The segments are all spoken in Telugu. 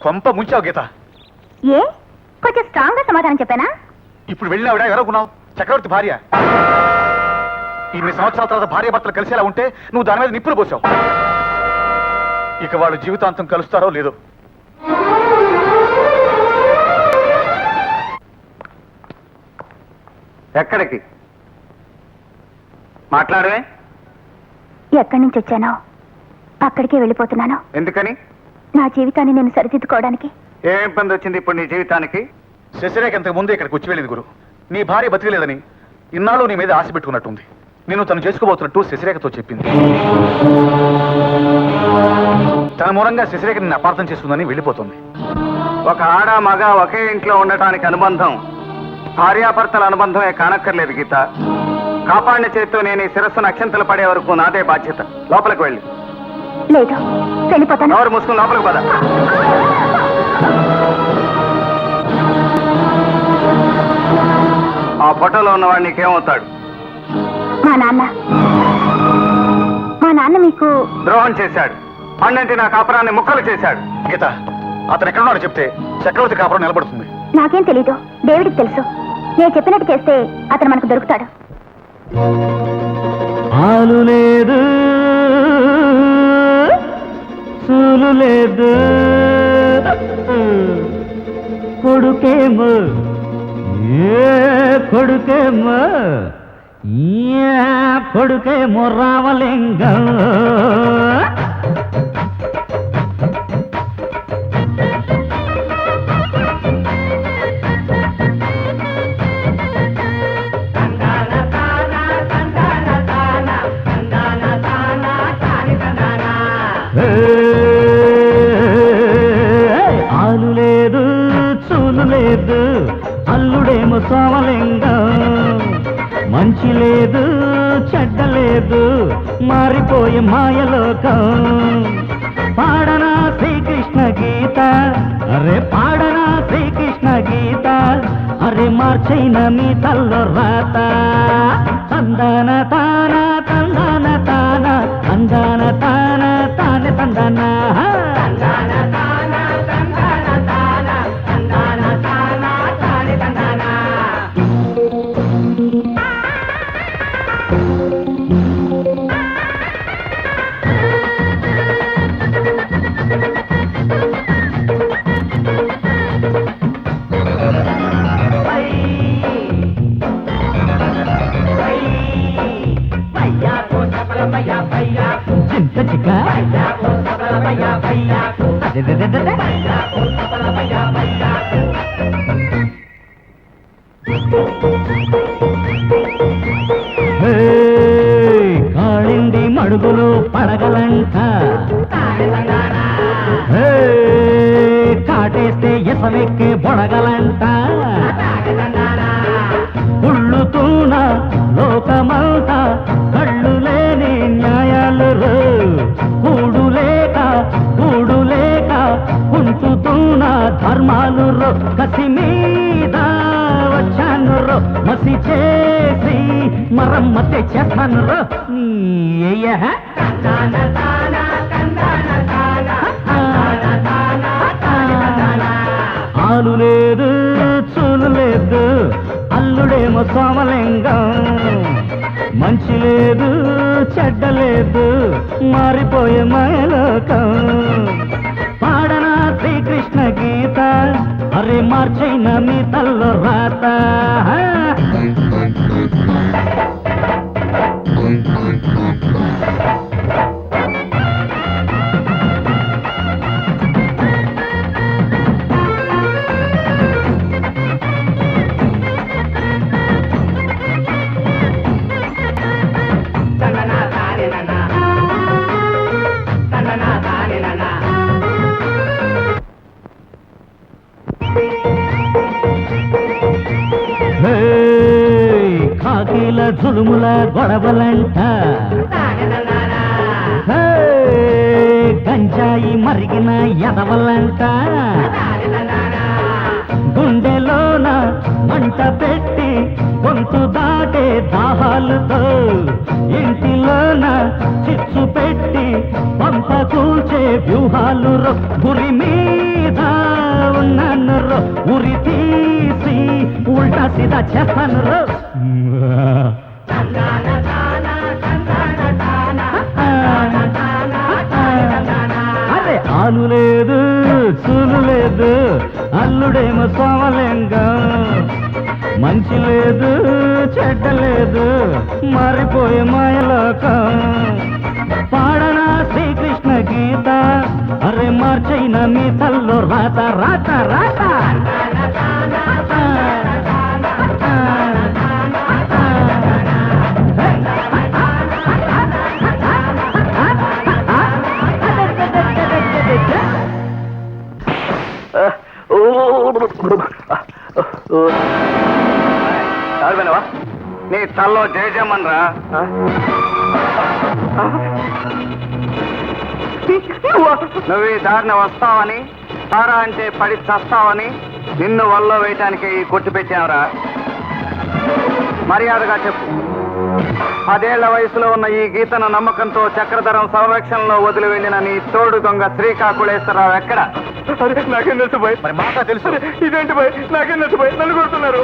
కొంప ముంచావు గీత. ఏ కొంచెం స్ట్రాంగ్ గా సమాధానం చెప్పానా? ఇప్పుడు వెళ్ళినావిడ ఎవరనుకున్నావు? చక్రవర్తి భార్య. ఇన్ని సంవత్సరాల తర్వాత భార్య భర్తలు కలిసేలా ఉంటే నువ్వు దాని మీద నిప్పులు పోసావు. ఇక వాళ్ళు జీవితాంతం కలుస్తారో లేదో. ఎక్కడికి? మాట్లాడవే. ఎక్కడి నుంచి వచ్చానో అక్కడికే వెళ్ళిపోతున్నాను. ఎందుకని? నా జీవితాన్ని నేను సరిదిద్దుకోవడానికి. ఏం ఇబ్బంది వచ్చింది ఇప్పుడు నీ జీవితానికి? శశిరేఖ ఇంతకు ముందే ఇక్కడికి వచ్చి వెళ్ళింది గురు. నీ భార్య బతికలేదని ఇన్నాళ్ళు నీ మీద ఆశ పెట్టుకున్నట్టుంది. నేను తను చేసుకోబోతున్నట్టు శశిరేఖతో చెప్పింది. తన మూలంగా శశిరేఖ నిన్ను అపార్థం చేస్తుందని వెళ్ళిపోతుంది. ఒక ఆడ మగ ఒకే ఇంట్లో ఉండటానికి అనుబంధం భార్యాభర్తల అనుబంధమే కానక్కర్లేదు గీత. కాపాడిన చేతితో నేను ఈ శిరస్సును అక్షంతలు పడే వరకు నాదే బాధ్యత. లోపలికి వెళ్ళి. లేదు, వెళ్ళిపోతాను. ఎవరు మూసుకుని లోపలికి పద. ఆ ఫోటోలో ఉన్నవాడు నీకేమవుతాడు? మా నాన్న మీకు ద్రోహం చేశాడు. అన్నంటి నా కాపురాన్ని ముక్కలు చేశాడు. గీత, అతను ఎక్కడున్నాడో చెప్తే చక్రవర్తి కాపురం నిలబడుతుంది. నాకేం తెలీదు, డేవిడ్కి తెలుసు. నేను చెప్పినట్టు చేస్తే అతను మనకు దొరుకుతాడు. ఆలు లేదు, చూలు లేదు, కొడుకేమో కొడుకేమో కొడుకేమో రామలింగం. ఆలు లేదు, చూలు లేదు, అల్లుడేమో సోమలింగం. మంచి లేదు, చెడ్డ లేదు, మారిపోయే మాయలోకం. పాడనా శ్రీకృష్ణ గీత, అరే పాడనా శ్రీకృష్ణ గీత, అరే మార్చైన మీ తల్లో రాత. తందాన తాన తందాన తాన తందాన తాన తానే తందాన. చింత చిక్క కాళింది మడుగులు పడగలంట. కాటేస్తే ఎసమెక్కే బొడగలంట. ఉళ్ళుతూన లోకమంతా కళ్ళు లేని న్యాయాలు. కూడు లేక ఉంచుతున్న ధర్మాలు. కసి మీద వచ్చాను రో, మసి చేసి మరమ్మతే చేస్తాను రో. ఆలు లేదు, చూలు లేదు, అల్లుడేమో సోమలింగం. మంచి లేదు, చెడ్డ లేదు, మారిపోయే మాయలోకం. పాడనా శ్రీకృష్ణ గీత, అరే మార్చైన మీ తల్లో రాత. కాకిల జులుముల గొడవలంట. గంజాయి మరిగిన ఎదవలంట. గుండెలోన మంట పెట్టి గొంతు దాటే దాహాలతో ఇంటిలోన చిచ్చు పెట్టి పంప కూల్చే వ్యూహాలు. గురి మీద ఉరి తీసి ఉల్టా సీదా చేస్తాను రో. అరే ఆలు లేదు చూలు లేదు అల్లుడేమో సోమలింగం, మంచి లేదు చెడ్డ లేదు మారిపోయే మాయలోకం. పాడనా శ్రీకృష్ణ గీత, అరే మార్చైన మీ తల్లో రాత రాత రాత. చాలువేనవా నీ తల్లో జయజమ్మన్రా. నువ్వు ఈ దారిన వస్తావని, తారా అంటే పడి చస్తావని నిన్ను వల్ల వేయటానికి కొట్టు పెట్టావురా. మర్యాదగా చెప్పు, 10 ఏళ్ల వయసులో ఉన్న ఈ గీతను నమ్మకంతో చక్రధరం సంరక్షణలో వదిలి వెళ్ళిన నీ తోడు దొంగ శ్రీకాకుళేశ్వరరావు ఎక్కడ? నాకేం తెలుసు భయ్, మరి మాట తెలుసు. ఇదేంటి భయ్, నాకేం తెలుసు భయ్, నన్ను కొడుతున్నారు.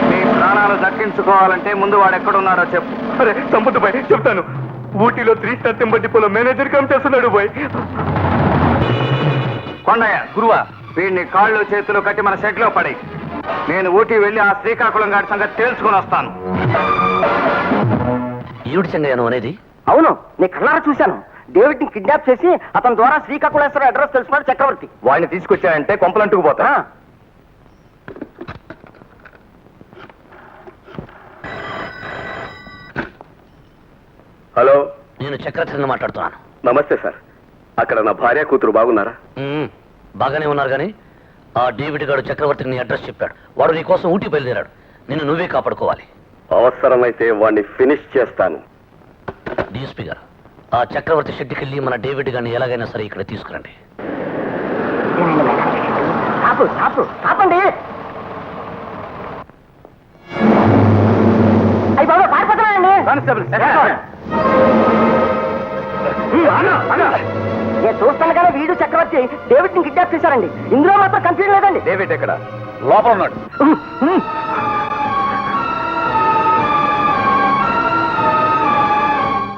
నీ ప్రాణాలు దక్కించుకోవాలంటే ముందు వాడు ఎక్కడున్నాడో చెప్పు. అరే సంపద భయ్, చెప్తాను. ఊటీలో 3 స్టార్ తింబర్ డిపోలో మేనేజర్ కమ్ చేస్తున్నాడు భయ్. కొండయ్య గురువా, వీడిని కాళ్ళు చేతులు కట్టి మన షెడ్ లో పడి నేను ఊటీ వెళ్ళి ఆ శ్రీకాకుళం గారి సంగతి తేల్చుకుని వస్తాను. ఏమిటి చెంగయ్యను అనేది? అవును, నీ కళ్ళారా చూశాను. డేవిడ్ ని కిడ్నాప్ చేసి అతని ద్వారా శ్రీకాకుళేశ్వర అడ్రస్ తెలుసుకున్నాడు చక్రవర్తి. వాడిని తీసుకొచ్చాయంటే కొంపలంటుకు పోతా. హలో, నేను చక్రవర్తిని మాట్లాడుతున్నాను. నమస్తే సార్. అక్కడ నా భార్య కూతురు బాగున్నారా? బాగానే ఉన్నారు కానీ ఆ డేవిడ్ గారు చక్రవర్తికి నీ అడ్రస్ చెప్పాడు. వాడు నీ కోసం ఊటీ బయలుదేరాడు. నిన్ను నువ్వే కాపాడుకోవాలి. అవసరమైతే వాడిని ఫినిష్ చేస్తాను. డిఎస్పీ గారు, ఆ చక్రవర్తి షెడ్కి వెళ్ళి మన డేవిడ్ గారిని ఎలాగైనా సరే ఇక్కడ తీసుకురండి. ఆపండి. అయ్యి బాబా పారిపోతున్నానండి. నేను చూస్తాను కానీ వీడు చక్రవర్తి డేవిడ్ ని కిడ్నాప్ చేశారండి. ఇందులో మాత్రం కన్ఫ్యూజన్ లేదండి. డేవిడ్ ఎక్కడ? లోపల ఉన్నాడు.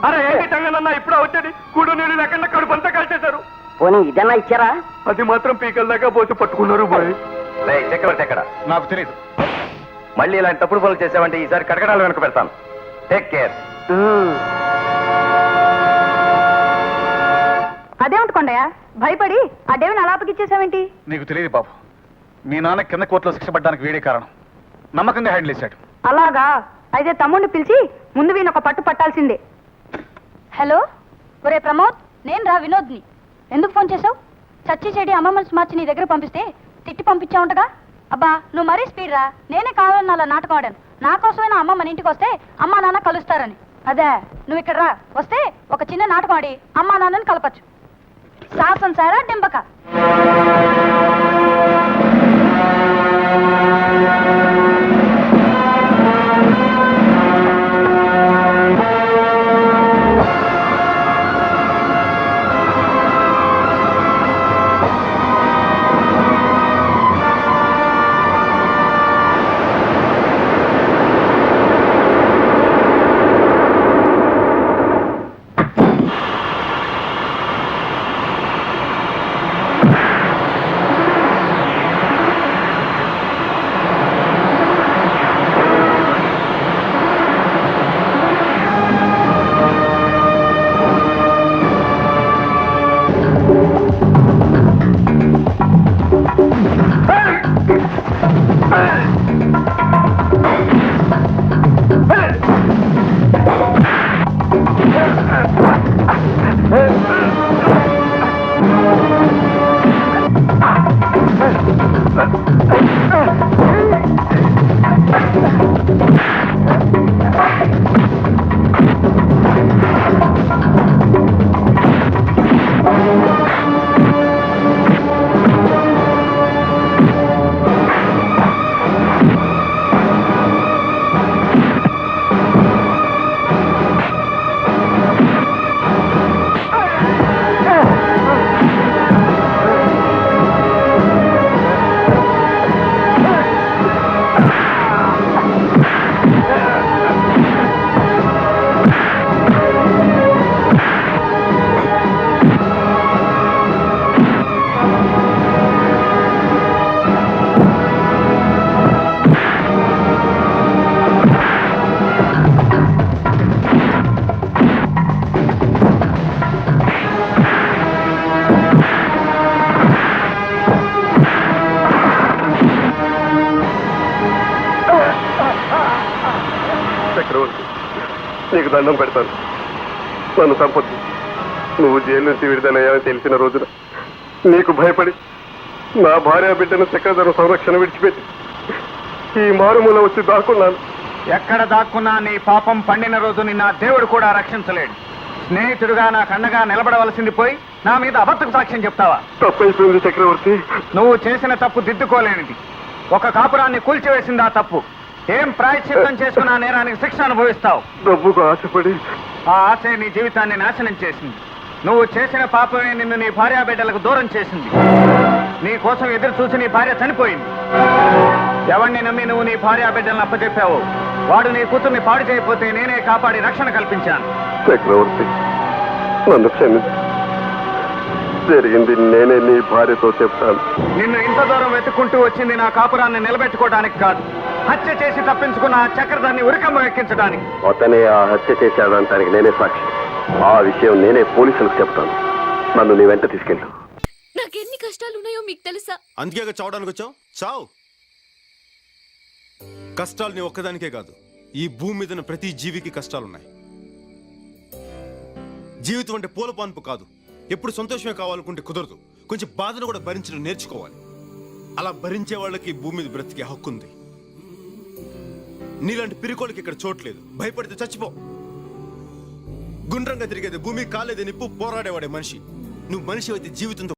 అరే ఏంటి టంగనన్నా ఇప్పుడే వచ్చేది? కూడు నీళ్ళు లేకుండా కడుపు అంతా కలిసేశారు. పోనీ ఇదన్నా ఇచ్చారా? అది మాత్రం పీకల దాకా పోసి పట్టుకున్నారు బాయ్. చక్రవర్తి ఎక్కడ? నాకు తెలియదు. మళ్ళీ ఇలాంటి తప్పుడు పనులు చేసావంటే ఈసారి కడగడాలు వెనక పెడతాను. Take care. అదేమిటి కొండయ్య, భయపడి ఆ డేవిని అలా అప్పగిచ్చేసావేంటి? నీకు తెలియదు బాబు, మీ నాన్న కింద కోర్టులో శిక్ష పడ్డానికి వీడే కారణం. నమ్మకంగా హ్యాండిల్ చేశాడు. అలాగా? అయితే తమ్ముడిని పిలిచి ముందు వీని ఒక పట్టు పట్టాల్సిందే. హలో, ఒరే ప్రమోద్, నేను రా వినోద్ని. ఎందుకు ఫోన్ చేసావు? చచ్చి చెడి అమ్మమ్మని మార్చి నీ దగ్గర పంపిస్తే తిట్టి పంపించావుంటగా. అబ్బా నువ్వు మరీ స్పీడ్ రా. నేనే కావాలని అలా నాటకం ఆడాను. నా కోసమైనా అమ్మ మన ఇంటికి వస్తే అమ్మా నాన్న కలుస్తారని. అదే నువ్వు ఇక్కడ రా. వస్తే ఒక చిన్న నాటకం ఆడి అమ్మా నాన్నని కలపచ్చు. సాసం సారా డింబక. దండం పెడతాను. నన్ను చంపొద్దు. నువ్వు జైలు నుంచి విడుదలయ్యావని తెలిసిన రోజున నీకు భయపడి నా భార్య బిడ్డను చక్రధర సంరక్షణ విడిచిపెట్టి ఈ మారుమూల వచ్చి దాక్కున్నాను. ఎక్కడ దాక్కున్నా నీ పాపం పండిన రోజు నిన్న దేవుడు కూడా రక్షించలేడు. స్నేహితుడుగా నాకు అండగా నిలబడవలసింది పోయి నా మీద అబద్ధపు సాక్ష్యం చెప్తావా? తప్పైపోయింది చక్రవర్తి. నువ్వు చేసిన తప్పు దిద్దుకోలేనిది. ఒక కాపురాన్ని కూల్చివేసింది ఆ తప్పు. ఏం ప్రాయశ్చిత్తం చేసుకున్న నేరానికి శిక్ష అనుభవిస్తావు. డబ్బుకు ఆశపడి ఆ ఆశ నీ జీవితాన్ని నాశనం చేసింది. నువ్వు చేసిన పాపమే నిన్ను నీ భార్యా బిడ్డలకు దూరం చేసింది. నీ కోసం ఎదురు చూసి నీ భార్య చనిపోయింది. ఎవరిని నమ్మి నువ్వు నీ భార్యా బిడ్డలను అప్పచెప్పావు. వాడు నీ కూతుర్ని పాడు చేయకపోతే నేనే కాపాడి రక్షణ కల్పించాను. చక్రవర్తి, నన్ను క్షమించు. జరిగింది నేనే నీ భార్యతో చెప్తాను. నిన్ను ఇంత దూరం వెతుక్కుంటూ వచ్చింది నా కాపురాన్ని నిలబెట్టుకోవడానికి కాదు, హత్య చేసి తప్పించుకున్న ఆ చక్రధాన్ని ఉరికమ్మ ఎక్కించడానికి. అతనే ఆ హత్య చేశాడంటానికి నేనే సాక్షి. ఆ విషయం నేనే పోలీసులకు చెప్తాను. నన్ను నీ వెంట తీసుకెళ్ళు. నాకెన్ని కష్టాలున్నాయో మీకు తెలుసా? అందుకే చావడానికి వచ్చావు. చావు. కష్టాలు నీ ఒక్కదానికే కాదు, ఈ భూమి మీద ప్రతి జీవికి కష్టాలున్నాయి. జీవితం అంటే పూల పాన్పు కాదు. ఎప్పుడు సంతోషమే కావాలనుకుంటే కుదరదు. కొంచెం బాధను కూడా భరించడం నేర్చుకోవాలి. అలా భరించే వాళ్ళకి భూమి మీద బ్రతికే హక్కు ఉంది. నీలాంటి పిరికోళ్ళకి ఇక్కడ చోట్లేదు. భయపడితే చచ్చిపో. గుండ్రంగా తిరిగేది భూమి, కాలేదే నిప్పు, పోరాడేవాడే మనిషి. నువ్వు మనిషి అయితే జీవితంతో